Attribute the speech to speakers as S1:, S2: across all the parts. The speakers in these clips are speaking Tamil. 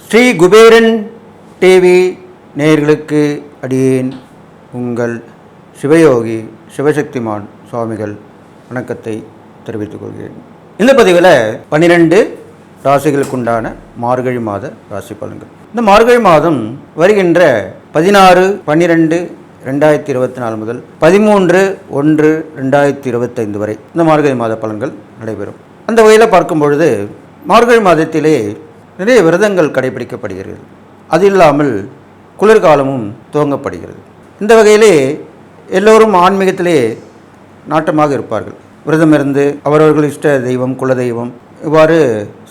S1: ஸ்ரீ குபேரன் டிவி நேயர்களுக்கு அடியேன் உங்கள் சிவயோகி சிவசக்திமான் சுவாமிகள் வணக்கத்தை தெரிவித்துக் கொள்கிறேன். இந்த பதிவில் 12 ராசிகளுக்குண்டான மார்கழி மாத ராசி பலன்கள். இந்த மார்கழி மாதம் வருகின்ற 16/12/2024 முதல் 13/1/2025 வரை இந்த மார்கழி மாத பலன்கள் நடைபெறும். அந்த வகையில் பார்க்கும் பொழுது மார்கழி மாதத்திலே நிறைய விரதங்கள் கடைபிடிக்கப்படுகிறது. அது இல்லாமல் குளிர்காலமும் துவங்கப்படுகிறது. இந்த வகையிலே எல்லோரும் ஆன்மீகத்திலே நாட்டமாக இருப்பார்கள். விரதம் இருந்து அவரவர்கள் இஷ்ட தெய்வம் குலதெய்வம் இவ்வாறு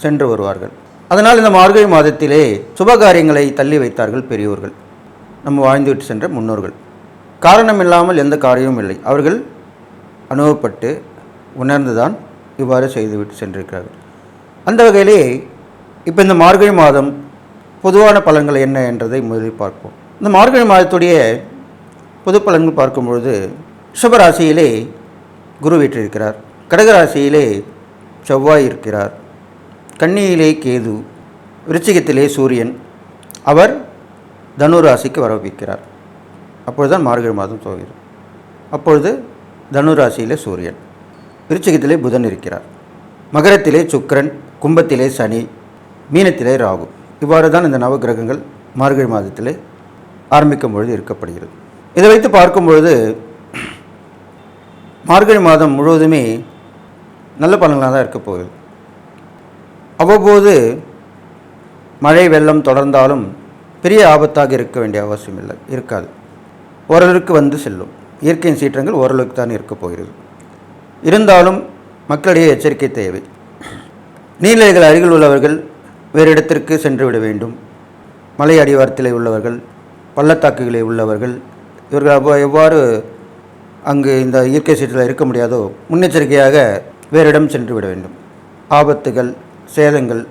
S1: சென்று வருவார்கள். அதனால் இந்த மார்கழி மாதத்திலே சுபகாரியங்களை தள்ளி வைத்தார்கள் பெரியோர்கள், நம்ம வாழ்ந்துவிட்டு சென்ற முன்னோர்கள். காரணம் இல்லாமல் எந்த காரியமும் இல்லை. அவர்கள் அனுபவப்பட்டு உணர்ந்துதான் இவ்வாறு செய்துவிட்டு சென்றிருக்கிறார்கள். அந்த வகையிலே இப்போ இந்த மார்கழி மாதம் பொதுவான பலன்கள் என்ன என்றதை முதலில் பார்ப்போம். இந்த மார்கழி மாதத்துடைய பொது பலன்கள் பார்க்கும்பொழுது ரிஷபராசியிலே குரு வீற்றிருக்கிறார், கடகராசியிலே செவ்வாய் இருக்கிறார், கன்னியிலே கேது, விருச்சிகத்திலே சூரியன், அவர் தனு ராசிக்கு வரவிக்கிறார். அப்பொழுதுதான் மார்கழி மாதம் துவங்குகிறது. அப்பொழுது தனு ராசியிலே சூரியன், விருச்சிகத்திலே புதன் இருக்கிறார், மகரத்திலே சுக்கிரன், கும்பத்திலே சனி, மீனத்திலே ராகு. இவ்வாறு தான் இந்த நவகிரகங்கள் மார்கழி மாதத்திலே ஆரம்பிக்கும் பொழுது இருக்கப்படுகிறது. இதை வைத்து பார்க்கும் பொழுது மார்கழி மாதம் முழுவதுமே நல்ல பலன்களாக தான் இருக்க போகுது. அவ்வப்போது மழை வெள்ளம் தொடர்ந்தாலும் பெரிய ஆபத்தாக இருக்க வேண்டிய அவசியம் இருக்காது. ஓரளவுக்கு வந்து செல்லும். இயற்கையின் சீற்றங்கள் ஓரளவுக்கு தான் இருக்க போகிறது. இருந்தாலும் மக்களிடையே எச்சரிக்கை தேவை. நீர்நிலைகள் அருகில் உள்ளவர்கள் வேறு இடத்திற்கு சென்று விட வேண்டும். மலை அடிவாரத்திலே உள்ளவர்கள், பள்ளத்தாக்குகளில் உள்ளவர்கள், இவர்கள் எவ்வாறு அங்கு இந்த இயற்கை சீற்றத்தில் இருக்க முடியாதோ முன்னெச்சரிக்கையாக வேறு இடம் சென்று விட வேண்டும். ஆபத்துகள் சேதங்கள்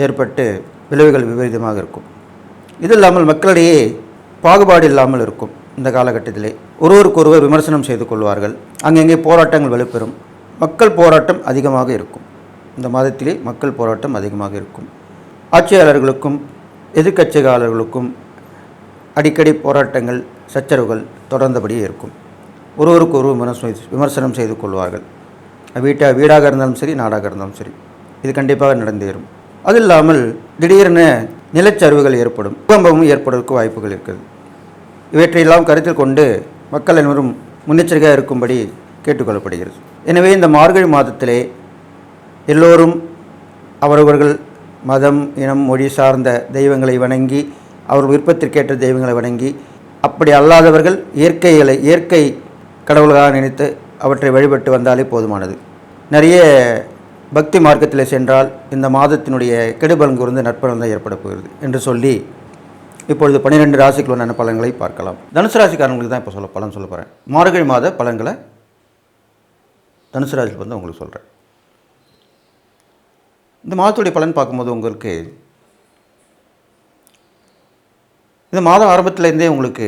S1: ஏற்பட்டு விளைவுகள் விபரீதமாக இருக்கும். இது இல்லாமல் மக்களிடையே பாகுபாடு இல்லாமல் இருக்கும். இந்த காலகட்டத்திலே ஒருவருக்கொருவர் விமர்சனம் செய்து கொள்வார்கள். அங்கங்கே போராட்டங்கள் வலுப்பெறும். மக்கள் போராட்டம் அதிகமாக இருக்கும். இந்த மாதத்திலே மக்கள் போராட்டம் அதிகமாக இருக்கும். ஆட்சியாளர்களுக்கும் எதிர்க்கட்சியாளர்களுக்கும் அடிக்கடி போராட்டங்கள் சச்சரவுகள் தொடர்ந்தபடியே இருக்கும். ஒருவருக்கு ஒரு விமர்சனம் செய்து கொள்வார்கள். வீடாக இருந்தாலும் சரி, நாடாக இருந்தாலும் சரி, இது கண்டிப்பாக நடந்தேறும். அது இல்லாமல் திடீரென நிலச்சரிவுகள் ஏற்படும், பூகம்பமும் ஏற்படுவதற்கு வாய்ப்புகள் இருக்குது. இவற்றையெல்லாம் கருத்தில் கொண்டு மக்கள் அனைவரும் முன்னெச்சரிக்கையாக இருக்கும்படி கேட்டுக்கொள்ளப்படுகிறது. எனவே இந்த மார்கழி மாதத்திலே எல்லோரும் அவரவர்கள் மதம் இனம் மொழி சார்ந்த தெய்வங்களை வணங்கி, அவர் விருப்பத்திற்கேற்ற தெய்வங்களை வணங்கி, அப்படி அல்லாதவர்கள் இயற்கை கடவுள்களாக நினைத்து அவற்றை வழிபட்டு வந்தாலே போதுமானது. நிறைய பக்தி மார்க்கத்தில் சென்றால் இந்த மாதத்தினுடைய கெடுபலன் கூர்ந்து நற்பலன் தான் ஏற்பட போகிறது என்று சொல்லி இப்பொழுது 12 ராசிக்குள்ளான பலன்களை பார்க்கலாம். தனுசு ராசிக்காரங்களுக்கு தான் இப்போ பலன் சொல்ல போகிறேன். மார்கழி மாத பலன்களை தனுசு ராசிக்கு வந்து உங்களுக்கு சொல்கிறேன். இந்த மாதத்துடைய பலன் பார்க்கும்போது உங்களுக்கு இந்த மாதம் ஆரம்பத்துலேருந்தே உங்களுக்கு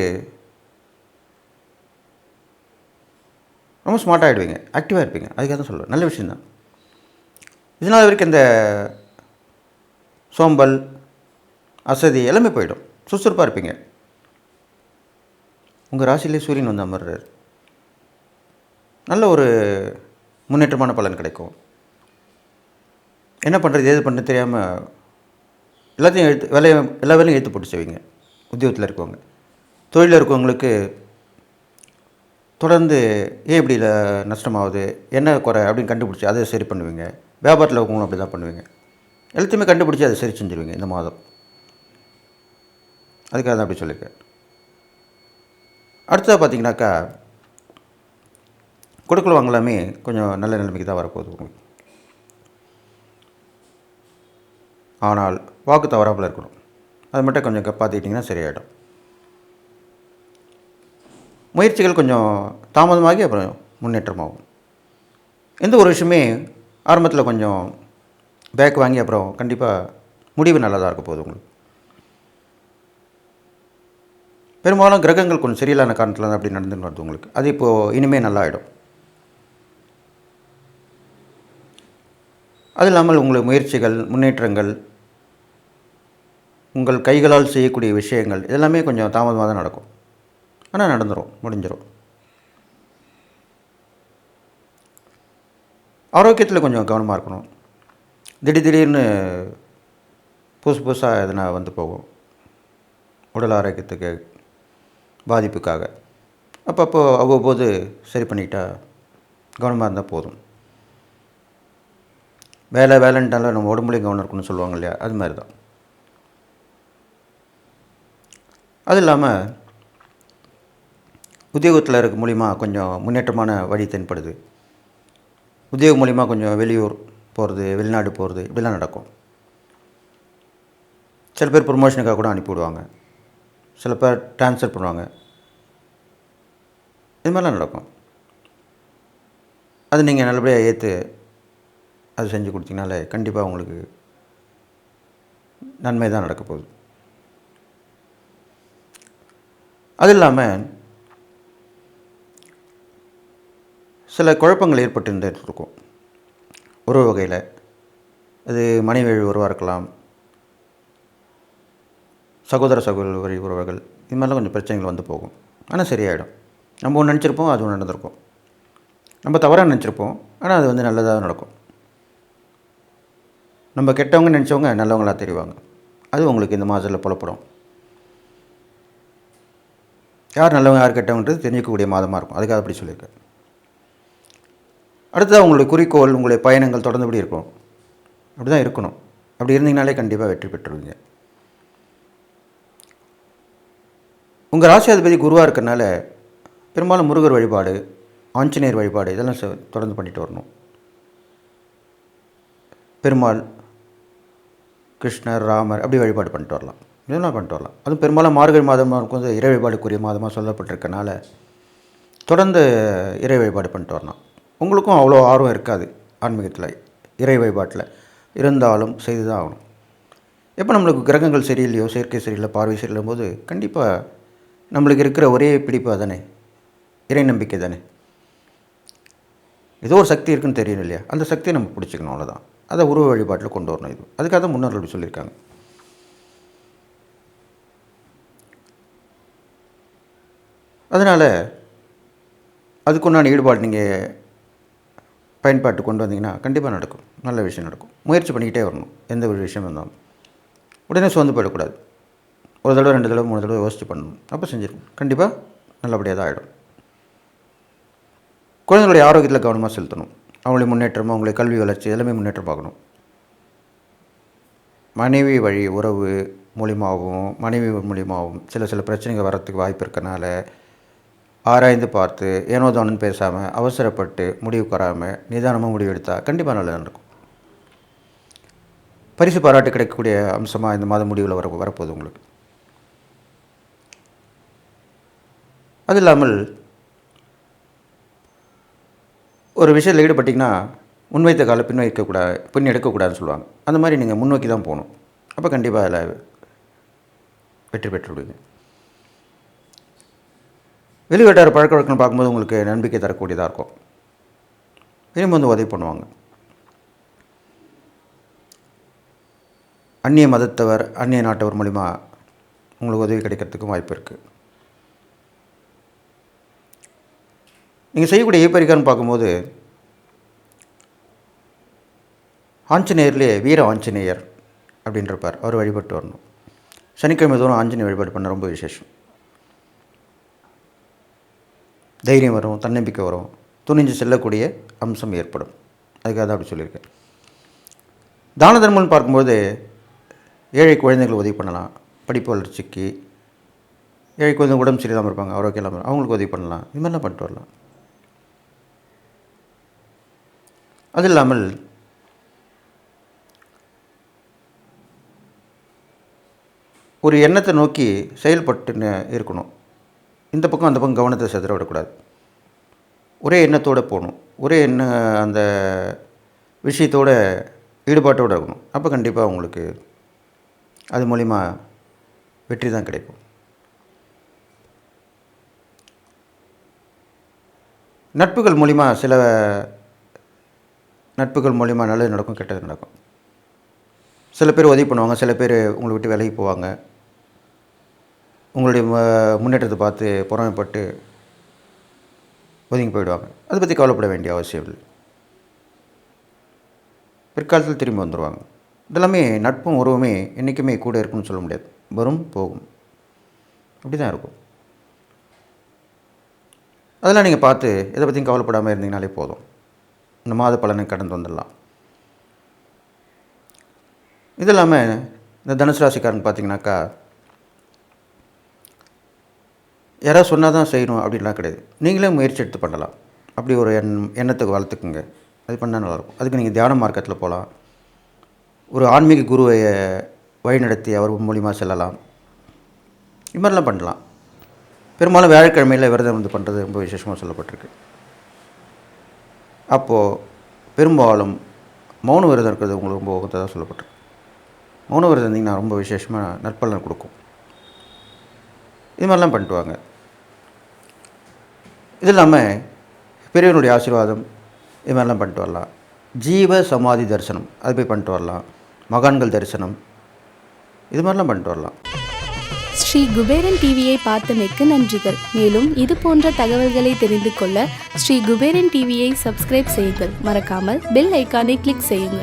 S1: ரொம்ப ஸ்மார்ட் ஆகிடுவீங்க, ஆக்டிவாக இருப்பீங்க. அதுக்காக தான் சொல்லுவேன், நல்ல விஷயந்தான். இதனால் வரைக்கும் இந்த சோம்பல் அசதி எல்லாமே போயிடும். சுறுசுறுப்பாக இருப்பீங்க. உங்கள் ராசியிலே சூரியன் வந்து அமர்றார். நல்ல ஒரு முன்னேற்றமான பலன் கிடைக்கும். என்ன பண்ணுறது ஏது பண்ணுறது தெரியாமல் எல்லாத்தையும் எல்லா வேலையும் எடுத்து போட்டு செய்வீங்க. உத்தியோகத்தில் இருக்கவங்க, தொழிலில் இருக்கவங்களுக்கு தொடர்ந்து ஏன் இப்படி நஷ்டமாகுது, என்ன குறை அப்படின்னு கண்டுபிடிச்சி அதை சரி பண்ணுவீங்க. வியாபாரத்தில் இருக்கவங்களும் அப்படி தான் பண்ணுவீங்க. எல்லாத்தையுமே கண்டுபிடிச்சி அதை சரி செஞ்சுருவீங்க இந்த மாதம். அதுக்காக தான் அப்படி சொல்லியிருக்கேன். அடுத்ததாக பார்த்தீங்கன்னாக்கா கொடுக்கல் வாங்கலாமே கொஞ்சம் நல்ல நிலைமைக்கு தான் வரப்போகுது உங்களுக்கு. ஆனால் வாக்கு தவறாமல் இருக்கணும். அது மட்டும் கொஞ்சம் காப்பாற்றிக்கிட்டிங்கன்னா சரியாயிடும். முயற்சிகள் கொஞ்சம் தாமதமாகி அப்புறம் முன்னேற்றமாகும். எந்த ஒரு விஷயமே ஆரம்பத்தில் கொஞ்சம் பேக் வாங்கி அப்புறம் கண்டிப்பாக முடிவு நல்லதாக இருக்க போகுது உங்களுக்கு. பெரும்பாலும் கிரகங்கள் கொஞ்சம் சரியில்லான காரணத்தில் தான் அப்படி நடந்துன்னு வருது உங்களுக்கு. அது இப்போது இனிமேல் நல்லா ஆகிடும். அது இல்லாமல் உங்கள் முயற்சிகள், முன்னேற்றங்கள், உங்கள் கைகளால் செய்யக்கூடிய விஷயங்கள் இதெல்லாமே கொஞ்சம் தாமதமாக தான் நடக்கும். ஆனால் நடந்துடும், முடிஞ்சிடும். ஆரோக்கியத்தில் கொஞ்சம் கவனமாக இருக்கணும். திடீர்னு புதுசாக எதனா வந்து போகும் உடல் ஆரோக்கியத்துக்கு பாதிப்புக்காக. அப்பப்போ அவ்வப்போது சரி பண்ணிக்கிட்டா கவனமாக இருந்தால் போதும். வேலைன்ட்டாலும் நம்ம உடம்புலையும் கவனம் இருக்கணும்னு சொல்லுவாங்க இல்லையா, அது மாதிரி தான். அது இல்லாமல் உத்தியோகத்தில் இருக்க மூலிமா கொஞ்சம் முன்னேற்றமான வழி தென்படுது. உத்தியோகம் மூலிமா கொஞ்சம் வெளியூர் போகிறது, வெளிநாடு போகிறது, இப்படிலாம் நடக்கும். சில பேர் ப்ரொமோஷனுக்காக கூட அனுப்பிவிடுவாங்க, சில பேர் ட்ரான்ஸ்ஃபர் பண்ணுவாங்க, இது மாதிரிலாம் நடக்கும். அது நீங்கள் நல்லபடியாக ஏற்று அது செஞ்சு கொடுத்தீங்கனாலே கண்டிப்பாக உங்களுக்கு நன்மை தான் நடக்க போகுது. அது இல்லாமல் சில குழப்பங்கள் ஏற்பட்டு இருக்கும் உறவு வகையில். அது மனைவி உறவாக இருக்கலாம், சகோதர வழி உறவுகள், இது மாதிரிலாம் கொஞ்சம் பிரச்சனைகள் வந்து போகும். ஆனால் சரியாயிடும். நம்ம ஒன்று நினச்சிருப்போம், அது ஒன்று நடந்திருக்கும். நம்ம தவறாக நினச்சிருப்போம், ஆனால் அது வந்து நல்லதாக நடக்கும். நம்ம கெட்டவங்க நினச்சவங்க நல்லவங்களாக தெரிவாங்க. அது உங்களுக்கு இந்த மாதத்தில் புலப்படும். யார் நல்லவங்க யார் கெட்டவங்கிறது தெரிஞ்சிக்கக்கூடிய மாதமாக இருக்கும். அதுக்காக அப்படி சொல்லியிருக்கேன். அடுத்ததாக உங்களுடைய குறிக்கோள், உங்களுடைய பயணங்கள் தொடர்ந்துபடி இருக்கும். அப்படி தான் இருக்கணும். அப்படி இருந்தீங்கனாலே கண்டிப்பாக வெற்றி பெற்றுருவீங்க. உங்கள் ராசியாதிபதி குருவாக இருக்கிறனால பெரும்பாலும் முருகர் வழிபாடு, ஆஞ்சநேயர் வழிபாடு இதெல்லாம் தொடர்ந்து பண்ணிட்டு வரணும். பெருமாள், கிருஷ்ணர், ராமர் அப்படி வழிபாடு பண்ணிட்டு வரலாம். இதெல்லாம் பண்ணிட்டு வரலாம். அதுவும் பெரும்பாலும் மார்கழி மாதமாக இருக்கும், வந்து இறை வழிபாடுக்குரிய மாதமாக சொல்லப்பட்டிருக்கனால தொடர்ந்து இறை வழிபாடு பண்ணிட்டு வரலாம். உங்களுக்கும் அவ்வளோ ஆர்வம் இருக்காது ஆன்மீகத்தில், இறை வழிபாட்டில், இருந்தாலும் செய்து தான் ஆகணும். எப்போ நம்மளுக்கு கிரகங்கள் சரியில்லையோ, செயற்கை சரியில்லை, பார்வை சரியில்லும் போது கண்டிப்பாக நம்மளுக்கு இருக்கிற ஒரே பிடிப்பு தானே இறை நம்பிக்கை தானே. ஏதோ ஒரு சக்தி இருக்குன்னு தெரியும் இல்லையா, அந்த சக்தியை நம்ம பிடிச்சிக்கணும், அவ்வளோதான். அதை உருவ வழிபாட்டில் கொண்டு வரணும். இது அதுக்காக தான் முன்னோர்கள் அப்படி சொல்லியிருக்காங்க. அதனால் அதுக்குண்டான ஈடுபாடு நீங்கள் பயன்பாட்டு கொண்டு வந்தீங்கன்னா கண்டிப்பாக நடக்கும், நல்ல விஷயம் நடக்கும். முயற்சி பண்ணிக்கிட்டே வரணும். எந்த ஒரு விஷயம் இருந்தாலும் உடனே சோர்ந்து போயிடக்கூடாது. ஒரு தடவை, 2 தடவை, 3 தடவை யோசித்து பண்ணணும். அப்போ செஞ்சிருக்கணும், கண்டிப்பாக நல்லபடியாக தான் ஆகிடும். குழந்தைகளுடைய ஆரோக்கியத்தில் கவனமாக செலுத்தணும். அவங்களுடைய முன்னேற்றம், அவங்களுடைய கல்வி வளர்ச்சி எல்லாமே முன்னேற்றம் பார்க்கணும். மனைவி வழி உறவு மூலியமாகவும், மனைவி மூலியமாகவும் சில பிரச்சனைகள் வரத்துக்கு வாய்ப்பு இருக்கனால ஆராய்ந்து பார்த்து ஏனோ தானோன்னு பேசாமல், அவசரப்பட்டு முடிவுக்கு வராமல் நிதானமாக முடிவு எடுத்தால் கண்டிப்பாக நல்லதாக நடக்கும். பரிசு பாராட்டு கிடைக்கக்கூடிய அம்சமாக இந்த மாத முடிவில் வரப்போகுது உங்களுக்கு. அது இல்லாமல் ஒரு விஷயத்தில் ஈடுபட்டிங்கன்னா முன்வைத்த காலை பின் எடுக்கக்கூடாதுன்னு சொல்லுவாங்க. அந்த மாதிரி நீங்கள் முன்னோக்கி தான் போகணும். அப்போ கண்டிப்பாக அதில் வெற்றி பெற்றுவிடுவீங்க. வெளிவட்டார பழக்க வழக்கம் பார்க்கும்போது உங்களுக்கு நம்பிக்கை தரக்கூடியதாக இருக்கும். விரும்பி வந்து உதவி பண்ணுவாங்க. அந்நிய மதத்தவர், அந்நிய நாட்டவர் மூலிமா உங்களுக்கு உதவி கிடைக்கிறதுக்கும் வாய்ப்பு இருக்குது. நீங்கள் செய்யக்கூடிய பரிகாரம் பார்க்கும்போது ஆஞ்சநேயர்லேயே வீர ஆஞ்சநேயர் அப்படின்றப்பார், அவர் வழிபட்டு வரணும். சனிக்கிழமை தோறும் ஆஞ்சநேயர் வழிபாடு பண்ண ரொம்ப விசேஷம். தைரியம் வரும், தன்னம்பிக்கை வரும், துணிஞ்சு செல்லக்கூடிய அம்சம் ஏற்படும். அதுக்காக தான் அப்படி சொல்லியிருக்கேன். தான தர்மம்னு பார்க்கும்போது ஏழை குழந்தைகள் உதவி பண்ணலாம். படிப்பு வளர்ச்சிக்கு, ஏழை குழந்தை உடம்பு சரியில்லாமல் இருப்பாங்க, ஆரோக்கியம் இல்லாமல், அவங்களுக்கு உதவி பண்ணலாம். இது மாதிரிலாம் பண்ணிட்டு வரலாம். அது இல்லாமல் ஒரு எண்ணத்தை நோக்கி செயல்பட்டு இருக்கணும். இந்த பக்கம் அந்த பக்கம் கவனத்தை செதற விடக்கூடாது. ஒரே எண்ணத்தோடு போகணும். ஒரே அந்த விஷயத்தோட ஈடுபாட்டோடு இருக்கணும். அப்போ கண்டிப்பாக உங்களுக்கு அது மூலிமா வெற்றி தான் கிடைக்கும். நட்புகள் மூலிமா சில நட்புகள் மூலிமா நல்லது நடக்கும், கெட்டது நடக்கும். சில பேர் உதவி பண்ணுவாங்க, சில பேர் உங்களை விட்டு விலகி போவாங்க. உங்களுடைய முன்னேற்றத்தை பார்த்து பொறாமைப்பட்டு ஒதுங்கி போயிடுவாங்க. அதை பற்றி கவலைப்பட வேண்டிய அவசியம் இல்லை. பிற்காலத்தில் திரும்பி வந்துடுவாங்க. இதெல்லாமே நட்பும் உறவுமே என்றைக்குமே கூட இருக்குன்னு சொல்ல முடியாது. வரும் போகும், அப்படி தான் இருக்கும். அதெல்லாம் நீங்கள் பார்த்து எதை பற்றியும் கவலைப்படாமல் இருந்தீங்கனாலே போதும். இந்த மாத பலனை கடந்து வந்துடலாம். இது இல்லாமல் இந்த தனுசு ராசிக்காரங்க பார்த்தீங்கன்னாக்கா, யாராவது சொன்னால் தான் செய்யணும் அப்படின்லாம் கிடையாது. நீங்களே முயற்சி எடுத்து பண்ணலாம். அப்படி ஒரு எண்ணத்துக்கு வளர்த்துக்குங்க. அது பண்ணால் நல்லாயிருக்கும். அதுக்கு நீங்கள் தியான மார்க்கத்தில் போகலாம். ஒரு ஆன்மீக குருவை வழிநடத்தி அவர் மூலிமா செல்லலாம். இது மாதிரிலாம் பண்ணலாம். பெரும்பாலும் வியாழக்கிழமையில் விரதம் வந்து பண்ணுறது ரொம்ப விசேஷமாக சொல்லப்பட்டிருக்கு. அப்போது பெரும்பாலும் மௌன விரதம் இருக்கிறது உங்களுக்கு ரொம்ப உகந்ததாக சொல்லப்பட்டிருக்கு. மௌன விரதம் இருந்தீங்கன்னா ரொம்ப விசேஷமாக நற்பலன் கொடுக்கும். இது மாதிரிலாம் பண்ணிட்டு வாங்க. இது இல்லாமல் பெரியவனுடைய ஆசீர்வாதம் இது மாதிரிலாம் பண்ணிட்டு வரலாம். ஜீவ சமாதி தரிசனம் அது போய் பண்ணிட்டு வரலாம். மகான்கள் தரிசனம் இது மாதிரிலாம் பண்ணிட்டு வரலாம்.
S2: ஸ்ரீ குபேரன் டிவியை பார்த்தமைக்கு நன்றிகள். மேலும் இது போன்ற தகவல்களை தெரிந்து கொள்ள ஸ்ரீ குபேரன் டிவியை சப்ஸ்கிரைப் செய்யுங்கள். மறக்காமல் பெல் ஐக்கானை கிளிக் செய்யுங்கள்.